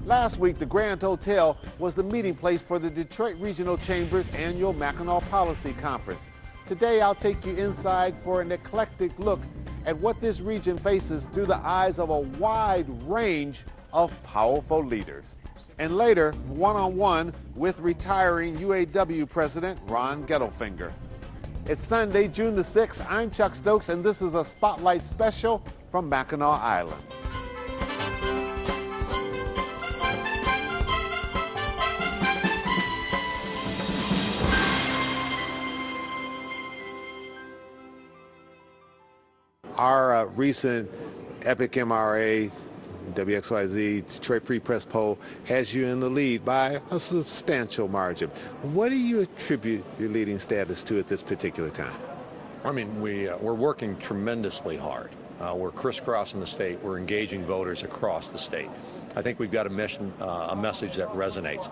Last week, the Grand Hotel was the meeting place for the Detroit Regional Chamber's annual Mackinac Policy Conference. Today, I'll take you inside for an eclectic look at what this region faces through the eyes of a wide range of powerful leaders. And later, one-on-one with retiring UAW President Ron Gettlefinger. It's Sunday, June the 6th. I'm Chuck Stokes, and this is a Spotlight special from Mackinac Island. Our recent Epic MRA WXYZ Detroit Free Press poll has you in the lead by a substantial margin. What do you attribute your leading status to at this particular time? I mean, we're working tremendously hard. We're crisscrossing the state. We're engaging voters across the state. I think we've got a message that resonates.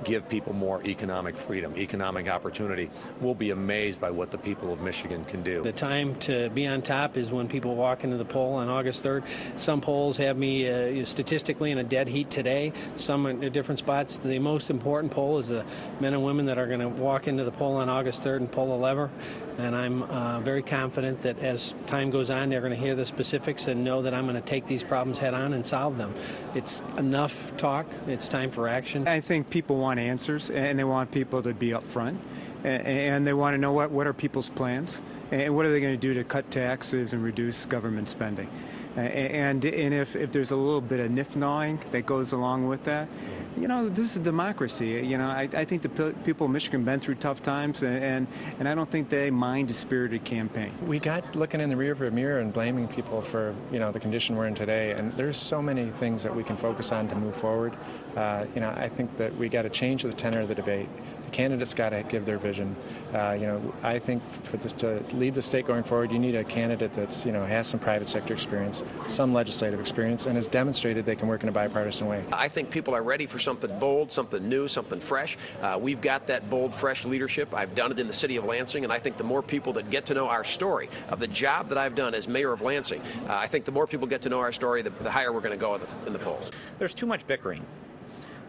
Give people more economic freedom, economic opportunity. We'll be amazed by what the people of Michigan can do. The time to be on top is when people walk into the poll on August 3rd. Some polls have me statistically in a dead heat today, some in different spots. The most important poll is the men and women that are going to walk into the poll on August 3rd and pull a lever. And I'm very confident that as time goes on, they're going to hear the specifics and know that I'm going to take these problems head on and solve them. It's enough talk. It's time for action. I think people want answers, and they want people to be up front, and they want to know what are people's plans, and what are they going to do to cut taxes and reduce government spending. And if there's a little bit of nif-gnawing that goes along with that, you know, this is democracy. You know, I think the people of Michigan have been through tough times, and I don't think they mind a spirited campaign. We got looking in the rearview mirror and blaming people for, you know, the condition we're in today, and there's so many things that we can focus on to move forward. You know, I think that we got to change the tenor of the debate. The candidates got to give their vision. You know, I think for this to lead the state going forward, you need a candidate that's, you know, has some private sector experience, some legislative experience, and has demonstrated they can work in a bipartisan way. I think people are ready for something bold, something new, something fresh. We've got that bold, fresh leadership. I've done it in the city of Lansing, and I think the more people that get to know our story of the job that I've done as mayor of Lansing, I think the more people get to know our story, the higher we're going to go in the polls. There's too much bickering.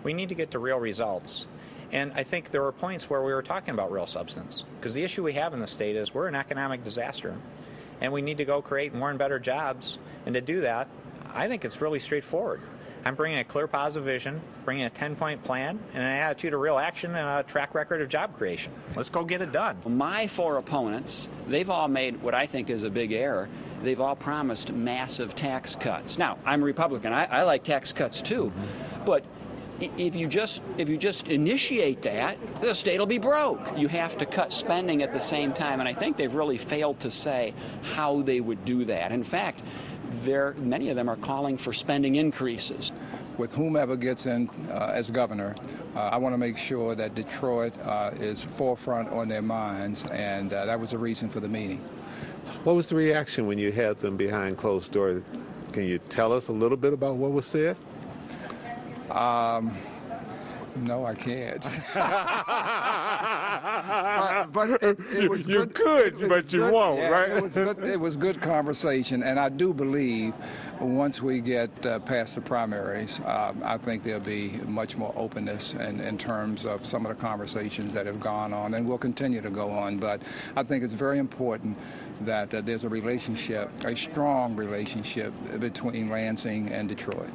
We need to get to real results. And I think there were points where we were talking about real substance, because the issue we have in the state is we're an economic disaster, and we need to go create more and better jobs. And to do that, I think it's really straightforward. I'm bringing a clear, positive vision, bringing a 10-point plan, and an attitude of real action and a track record of job creation. Let's go get it done. My four opponents, they've all made what I think is a big error. They've all promised massive tax cuts. Now, I'm a Republican. I like tax cuts too, but if you just initiate that, the state will be broke. You have to cut spending at the same time, and I think they've really failed to say how they would do that. In fact, many of them are calling for spending increases. With whomever gets in as governor, I want to make sure that Detroit is forefront on their minds, and that was the reason for the meeting. What was the reaction when you had them behind closed doors? Can you tell us a little bit about what was said? No, I can't. but it was you good. could, but you won't, yeah, right? It was good conversation, and I do believe once we get past the primaries, I think there'll be much more openness in terms of some of the conversations that have gone on and will continue to go on. But I think it's very important that there's a relationship, a strong relationship between Lansing and Detroit.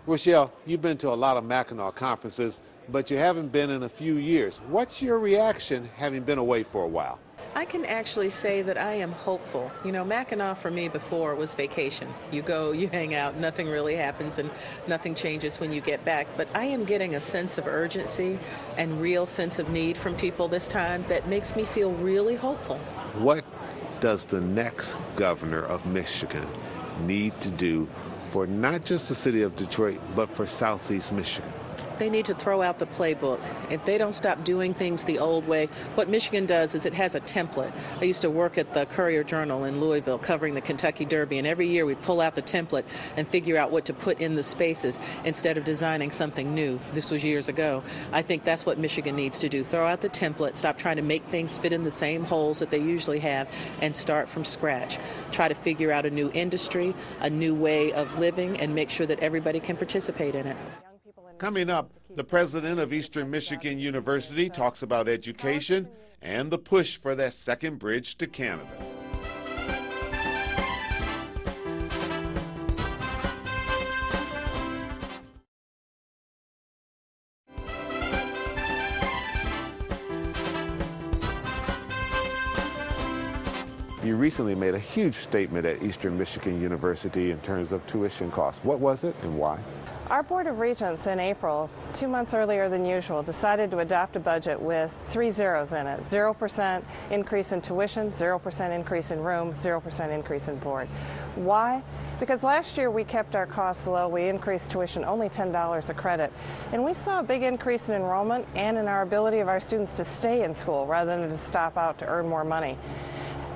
Rochelle, you've been to a lot of Mackinac conferences, but you haven't been in a few years. What's your reaction having been away for a while? I can actually say that I am hopeful. You know, Mackinac for me before was vacation. You go, you hang out, nothing really happens and nothing changes when you get back. But I am getting a sense of urgency and real sense of need from people this time that makes me feel really hopeful. What does the next governor of Michigan need to do for not just the city of Detroit, but for Southeast Michigan? They need to throw out the playbook. If they don't stop doing things the old way, what Michigan does is it has a template. I used to work at the Courier-Journal in Louisville covering the Kentucky Derby, and every year we pull out the template and figure out what to put in the spaces instead of designing something new. This was years ago. I think that's what Michigan needs to do. Throw out the template, stop trying to make things fit in the same holes that they usually have, and start from scratch. Try to figure out a new industry, a new way of living, and make sure that everybody can participate in it. Coming up, the president of Eastern Michigan University talks about education and the push for that second bridge to Canada. You recently made a huge statement at Eastern Michigan University in terms of tuition costs. What was it and why? Our Board of Regents in April, 2 months earlier than usual, decided to adopt a budget with 3 zeros in it. 0% increase in tuition, 0% increase in room, 0% increase in board. Why? Because last year we kept our costs low. We increased tuition only $10 a credit. And we saw a big increase in enrollment and in our ability of our students to stay in school rather than to stop out to earn more money.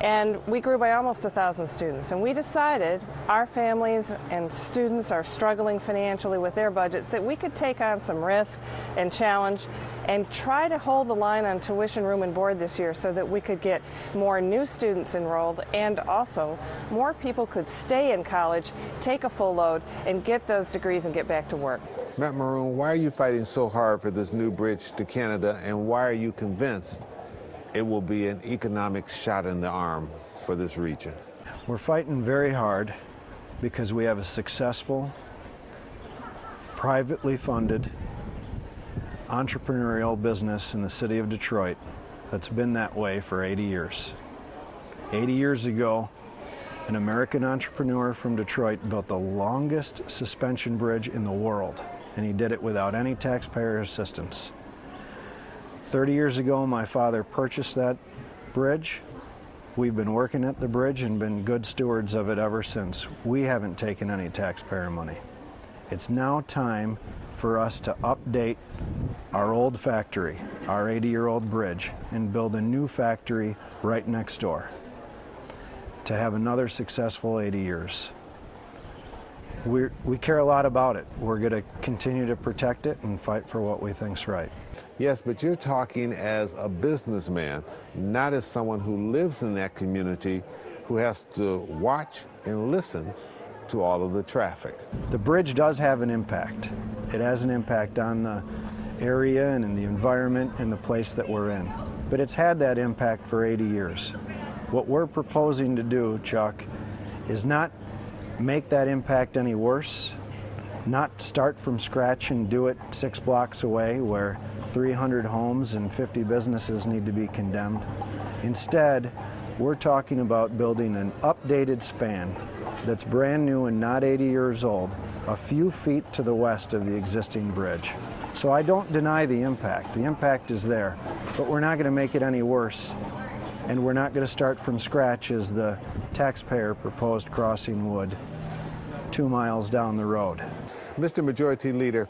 And we grew by almost 1,000 students. And we decided our families and students are struggling financially with their budgets, that we could take on some risk and challenge and try to hold the line on tuition, room, and board this year so that we could get more new students enrolled and also more people could stay in college, take a full load, and get those degrees and get back to work. Matt Maroon, why are you fighting so hard for this new bridge to Canada, and why are you convinced it will be an economic shot in the arm for this region? We're fighting very hard because we have a successful, privately funded, entrepreneurial business in the city of Detroit that's been that way for 80 years. 80 years ago, an American entrepreneur from Detroit built the longest suspension bridge in the world, and he did it without any taxpayer assistance. 30 years ago, my father purchased that bridge. We've been working at the bridge and been good stewards of it ever since. We haven't taken any taxpayer money. It's now time for us to update our old factory, our 80-year-old bridge, and build a new factory right next door to have another successful 80 years. We care a lot about it. We're going to continue to protect it and fight for what we think's right. Yes, but you're talking as a businessman, not as someone who lives in that community, who has to watch and listen to all of the traffic. The bridge does have an impact. It has an impact on the area and in the environment and the place that we're in. But it's had that impact for 80 years. What we're proposing to do, Chuck, is not make that impact any worse, not start from scratch and do it 6 blocks away where 300 homes and 50 businesses need to be condemned. Instead, we're talking about building an updated span that's brand new and not 80 years old, a few feet to the west of the existing bridge. So I don't deny the impact. The impact is there, but we're not going to make it any worse, and we're not going to start from scratch as the taxpayer proposed crossing would 2 miles down the road. Mr. Majority Leader,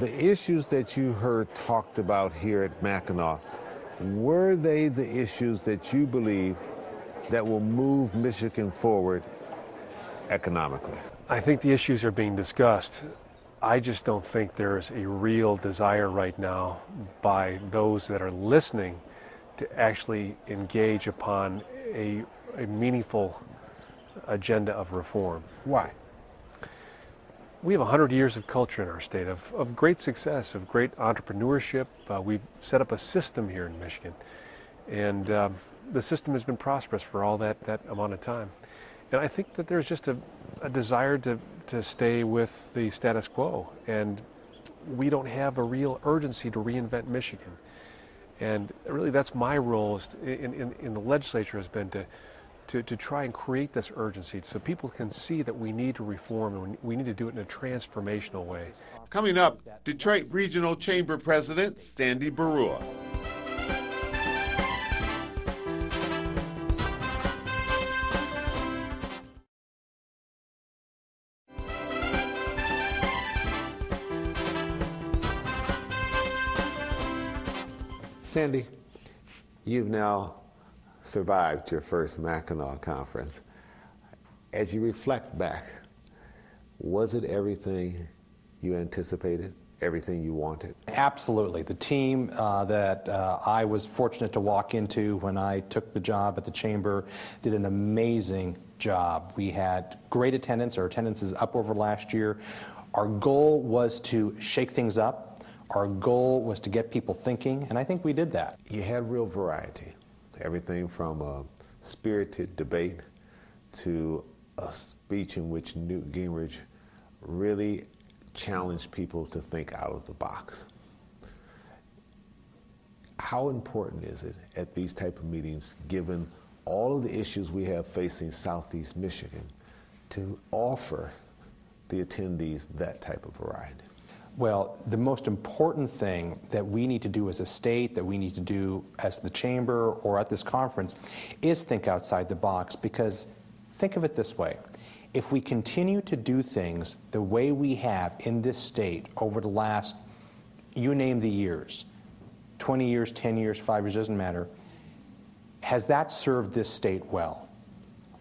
the issues that you heard talked about here at Mackinac, were they the issues that you believe that will move Michigan forward economically? I think the issues are being discussed. I just don't think there's a real desire right now by those that are listening to actually engage upon a meaningful agenda of reform. Why? We have 100 years of culture in our state, of great success, of great entrepreneurship. We've set up a system here in Michigan, and the system has been prosperous for all that amount of time. And I think that there's just a desire to stay with the status quo, and we don't have a real urgency to reinvent Michigan. And really that's my role in the legislature has been to try and create this urgency so people can see that we need to reform and we need to do it in a transformational way. Coming up, Detroit Regional Chamber President Sandy Barua. Sandy, you've now survived your first Mackinac conference. As you reflect back, was it everything you anticipated, everything you wanted? Absolutely. The team that I was fortunate to walk into when I took the job at the Chamber did an amazing job. We had great attendance. Our attendance is up over last year. Our goal was to shake things up. Our goal was to get people thinking, and I think we did that. You had real variety, everything from a spirited debate to a speech in which Newt Gingrich really challenged people to think out of the box. How important is it at these type of meetings, given all of the issues we have facing Southeast Michigan, to offer the attendees that type of variety? Well, the most important thing that we need to do as a state, that we need to do as the chamber or at this conference, is think outside the box, because think of it this way. If we continue to do things the way we have in this state over the last, you name the years, 20 years, 10 years, 5 years, doesn't matter, has that served this state well?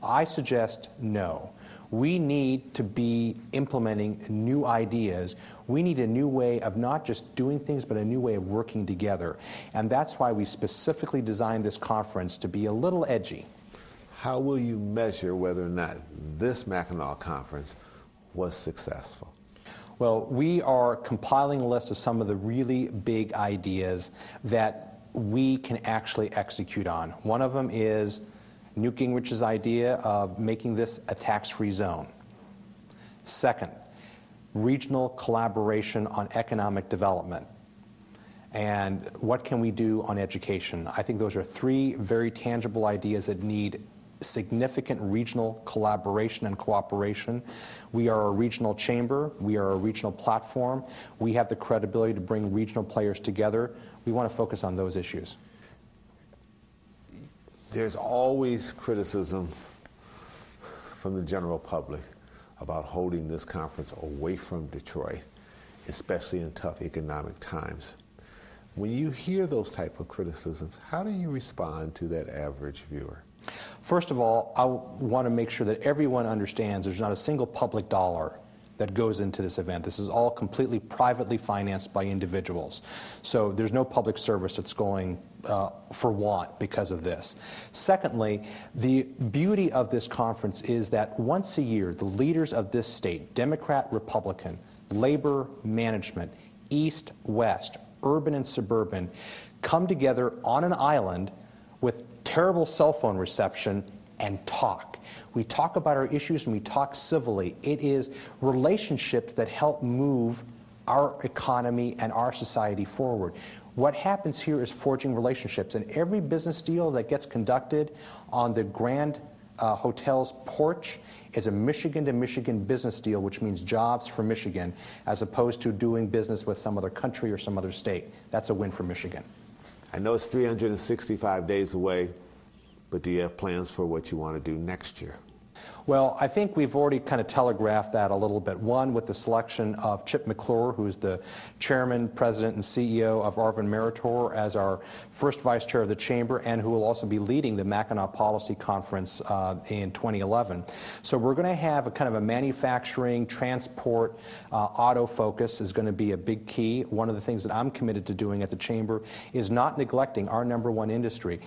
I suggest no. We need to be implementing new ideas. We need a new way of not just doing things, but a new way of working together. And that's why we specifically designed this conference to be a little edgy. How will you measure whether or not this Mackinac conference was successful? Well, we are compiling a list of some of the really big ideas that we can actually execute on. One of them is Newt Gingrich's idea of making this a tax-free zone. Second, regional collaboration on economic development. And what can we do on education? I think those are three very tangible ideas that need significant regional collaboration and cooperation. We are a regional chamber. We are a regional platform. We have the credibility to bring regional players together. We want to focus on those issues. There's always criticism from the general public about holding this conference away from Detroit, especially in tough economic times. When you hear those type of criticisms, how do you respond to that average viewer? First of all, I want to make sure that everyone understands there's not a single public dollar that goes into this event. This is all completely privately financed by individuals. So there's no public service that's going for want because of this. Secondly, the beauty of this conference is that once a year, the leaders of this state, Democrat, Republican, labor, management, east, west, urban and suburban, come together on an island with terrible cell phone reception and talk. We talk about our issues and we talk civilly. It is relationships that help move our economy and our society forward. What happens here is forging relationships, and every business deal that gets conducted on the Grand Hotel's porch is a Michigan-to-Michigan business deal, which means jobs for Michigan, as opposed to doing business with some other country or some other state. That's a win for Michigan. I know it's 365 days away, but do you have plans for what you want to do next year? Well, I think we've already kind of telegraphed that a little bit. One, with the selection of Chip McClure, who's the chairman, president, and CEO of Arvin Meritor, as our first vice chair of the chamber, and who will also be leading the Mackinac Policy Conference in 2011. So we're going to have a kind of a manufacturing, transport, auto focus is going to be a big key. One of the things that I'm committed to doing at the chamber is not neglecting our #1 industry.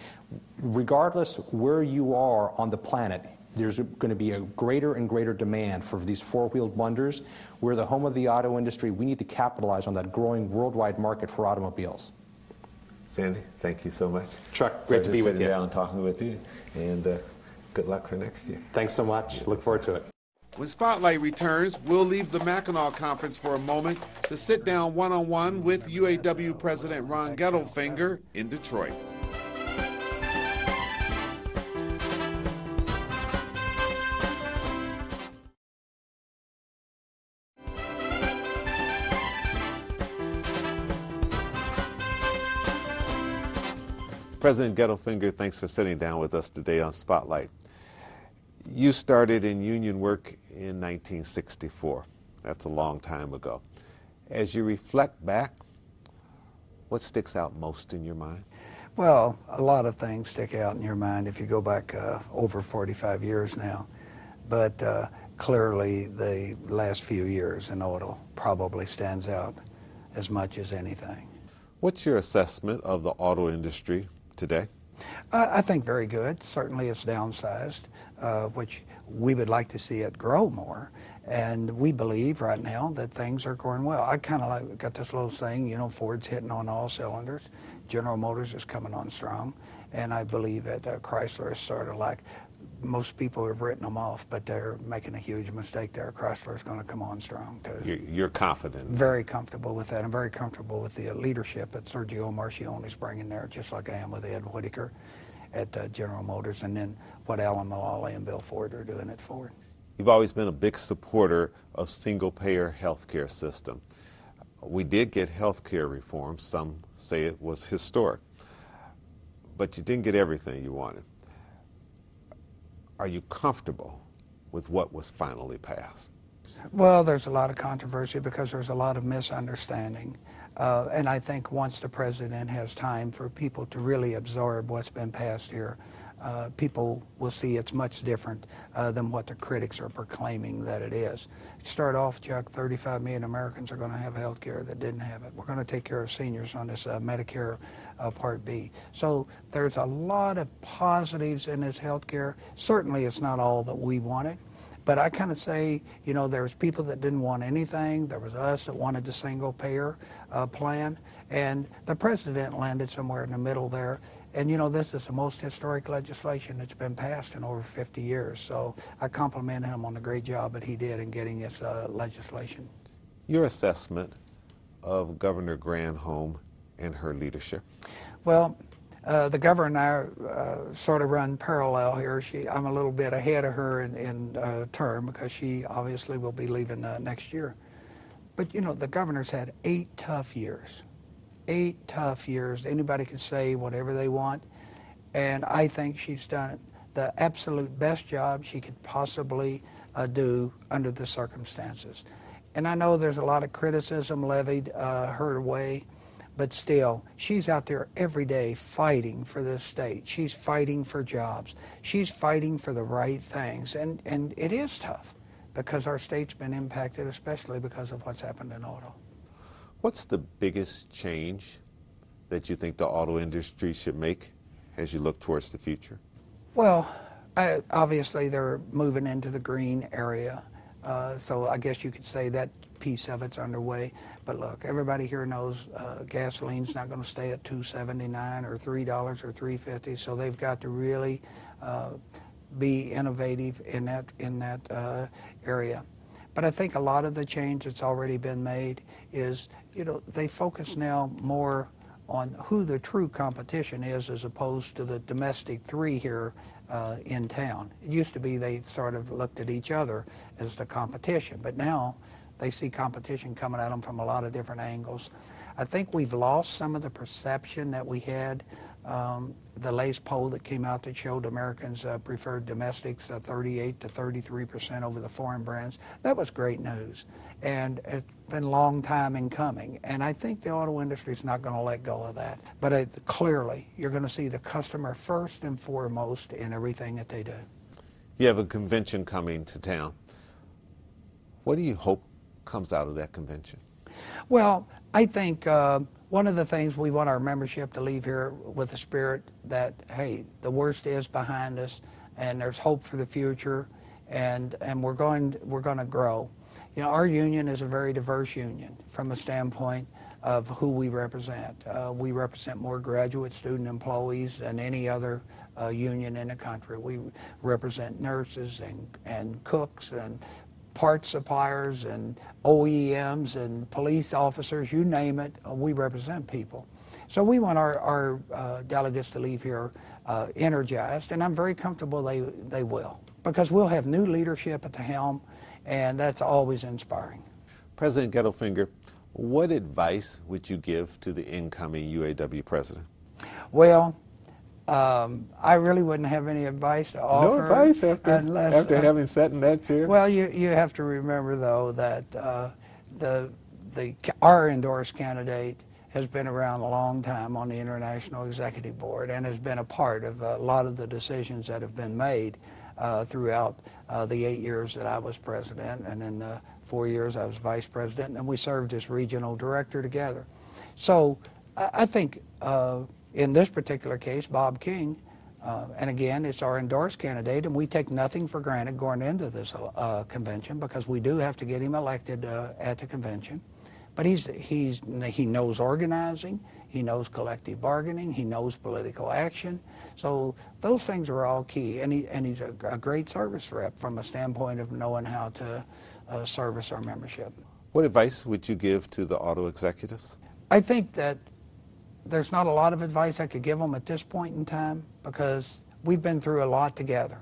Regardless where you are on the planet, there's going to be a greater and greater demand for these four-wheeled wonders. We're the home of the auto industry. We need to capitalize on that growing worldwide market for automobiles. Sandy, thank you so much. Chuck, great to be with you. Sitting down and talking with you, and good luck for next year. Thanks so much. Look forward to it. When Spotlight returns, we'll leave the Mackinac Conference for a moment to sit down one-on-one with UAW President Ron Gettlefinger in Detroit. President Gettlefinger, thanks for sitting down with us today on Spotlight. You started in union work in 1964. That's a long time ago. As you reflect back, what sticks out most in your mind? Well, a lot of things stick out in your mind if you go back over 45 years now. But clearly the last few years in auto probably stands out as much as anything. What's your assessment of the auto industry today? I think very good. Certainly it's downsized, we would like to see it grow more. And we believe right now that things are going well. I kind of like got this little saying, you know, Ford's hitting on all cylinders. General Motors is coming on strong. And I believe that Chrysler is sort of like, most people have written them off, but they're making a huge mistake there. Chrysler is going to come on strong too. You're confident? Very comfortable with that. I'm very comfortable with the leadership that Sergio Marchionne is bringing there, just like I am with Ed Whitaker at General Motors, and then what Alan Mulally and Bill Ford are doing at Ford. You've always been a big supporter of single-payer health care system. We did get health care reform. Some say it was historic, but you didn't get everything you wanted. Are you comfortable with what was finally passed? Well, there's a lot of controversy because there's a lot of misunderstanding. And I think once the president has time for people to really absorb what's been passed here, people will see it's much different than what the critics are proclaiming that it is. Start off, Chuck, 35 million Americans are going to have health care that didn't have it. We're going to take care of seniors on this Medicare Part B. So there's a lot of positives in this health care. Certainly it's not all that we wanted. But I kind of say, you know, there's people that didn't want anything. There was us that wanted the single-payer plan. And the president landed somewhere in the middle there. And, you know, this is the most historic legislation that's been passed in over 50 years. So I compliment him on the great job that he did in getting this legislation. Your assessment of Governor Granholm and her leadership? Well, the governor and I sort of run parallel here. I'm a little bit ahead of her in term because she obviously will be leaving next year. But, you know, the governor's had 8 tough years. 8 tough years. Anybody can say whatever they want. And I think she's done the absolute best job she could possibly do under the circumstances. And I know there's a lot of criticism levied her way. But still, she's out there every day fighting for this state. She's fighting for jobs. She's fighting for the right things. And it is tough because our state's been impacted, especially because of what's happened in auto. What's the biggest change that you think the auto industry should make as you look towards the future? Well, obviously they're moving into the green area. So I guess you could say that piece of it's underway. But look, everybody here knows gasoline's not going to stay at $2.79 or $3 or $3.50. So they've got to really be innovative in that area. But I think a lot of the change that's already been made is, you know, they focus now more on who the true competition is as opposed to the domestic 3 here in town. It used to be they sort of looked at each other as the competition, but now they see competition coming at them from a lot of different angles. I think we've lost some of the perception that we had. The latest poll that came out that showed Americans preferred domestics 38 to 33% over the foreign brands. That was great news. And it's been a long time in coming. And I think the auto industry is not going to let go of that. But clearly, you're going to see the customer first and foremost in everything that they do. You have a convention coming to town. What do you hope comes out of that convention? Well, I think one of the things we want our membership to leave here with the spirit that, hey, the worst is behind us and there's hope for the future and we're going to grow. You know, our union is a very diverse union from a standpoint of who we represent. We represent more graduate student employees than any other union in the country. We represent nurses and cooks and parts suppliers and OEMs and police officers, you name it, we represent people. So we want our delegates to leave here energized, and I'm very comfortable they will, because we'll have new leadership at the helm, and that's always inspiring. President Gettlefinger, what advice would you give to the incoming UAW president? Well, I really wouldn't have any advice to offer. No advice after having sat in that chair? Well, you have to remember, though, that our endorsed candidate has been around a long time on the International Executive Board and has been a part of a lot of the decisions that have been made throughout the 8 years that I was president, and in the 4 years I was vice president, and we served as regional director together. So I think in this particular case, Bob King And again, it's our endorsed candidate, and we take nothing for granted going into this convention, because we do have to get him elected at the convention. But he knows organizing, he knows collective bargaining, he knows political action. So those things are all key, and he's a great service rep from a standpoint of knowing how to service our membership. What advice would you give to the auto executives? I think that there's not a lot of advice I could give them at this point in time, because we've been through a lot together,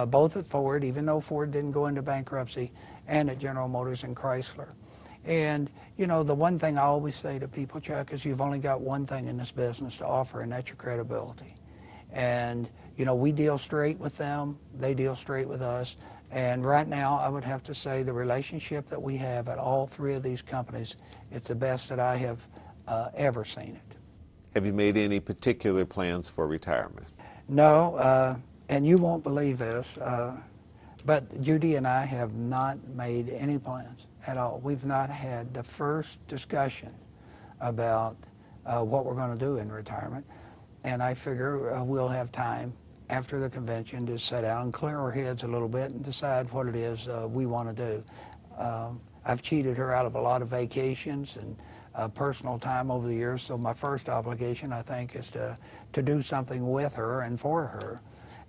both at Ford, even though Ford didn't go into bankruptcy, and at General Motors and Chrysler. And, you know, the one thing I always say to people, Chuck, is you've only got one thing in this business to offer, and that's your credibility. And, you know, we deal straight with them, they deal straight with us. And right now, I would have to say the relationship that we have at all three of these companies, it's the best that I have ever seen it. Have you made any particular plans for retirement? No, and you won't believe this, but Judy and I have not made any plans at all. We've not had the first discussion about what we're going to do in retirement, and I figure we'll have time after the convention to sit down and clear our heads a little bit and decide what it is we want to do. I've cheated her out of a lot of vacations and personal time over the years, so my first obligation, I think, is to do something with her and for her.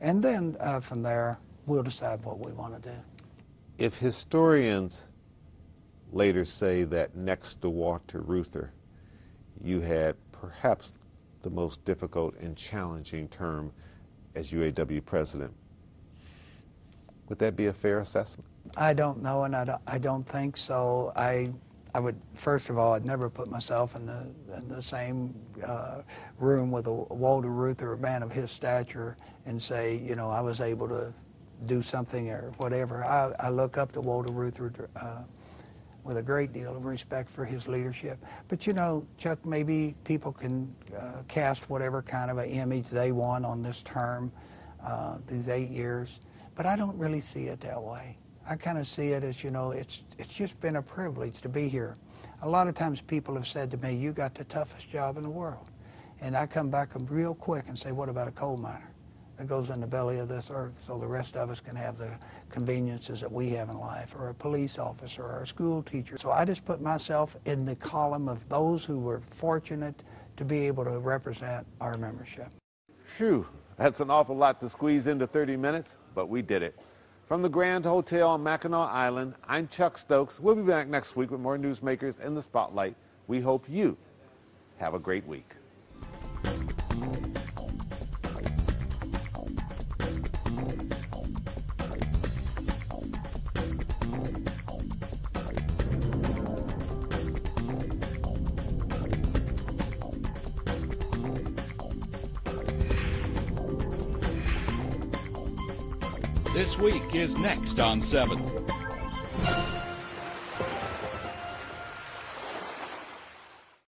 And then from there, we'll decide what we want to do. If historians later say that next to Walter Reuther, you had perhaps the most difficult and challenging term as UAW president, would that be a fair assessment? I don't know, and I don't think so. I would, first of all, I'd never put myself in the same room with a Walter Reuther, a man of his stature, and say, you know, I was able to do something or whatever. I look up to Walter Reuther with a great deal of respect for his leadership. But, you know, Chuck, maybe people can cast whatever kind of an image they want on this term, these 8 years, but I don't really see it that way. I kind of see it as, you know, it's just been a privilege to be here. A lot of times people have said to me, you got the toughest job in the world. And I come back real quick and say, what about a coal miner that goes in the belly of this earth so the rest of us can have the conveniences that we have in life, or a police officer, or a school teacher? So I just put myself in the column of those who were fortunate to be able to represent our membership. Phew, that's an awful lot to squeeze into 30 minutes, but we did it. From the Grand Hotel on Mackinac Island, I'm Chuck Stokes. We'll be back next week with more newsmakers in the spotlight. We hope you have a great week. This week is next on 7.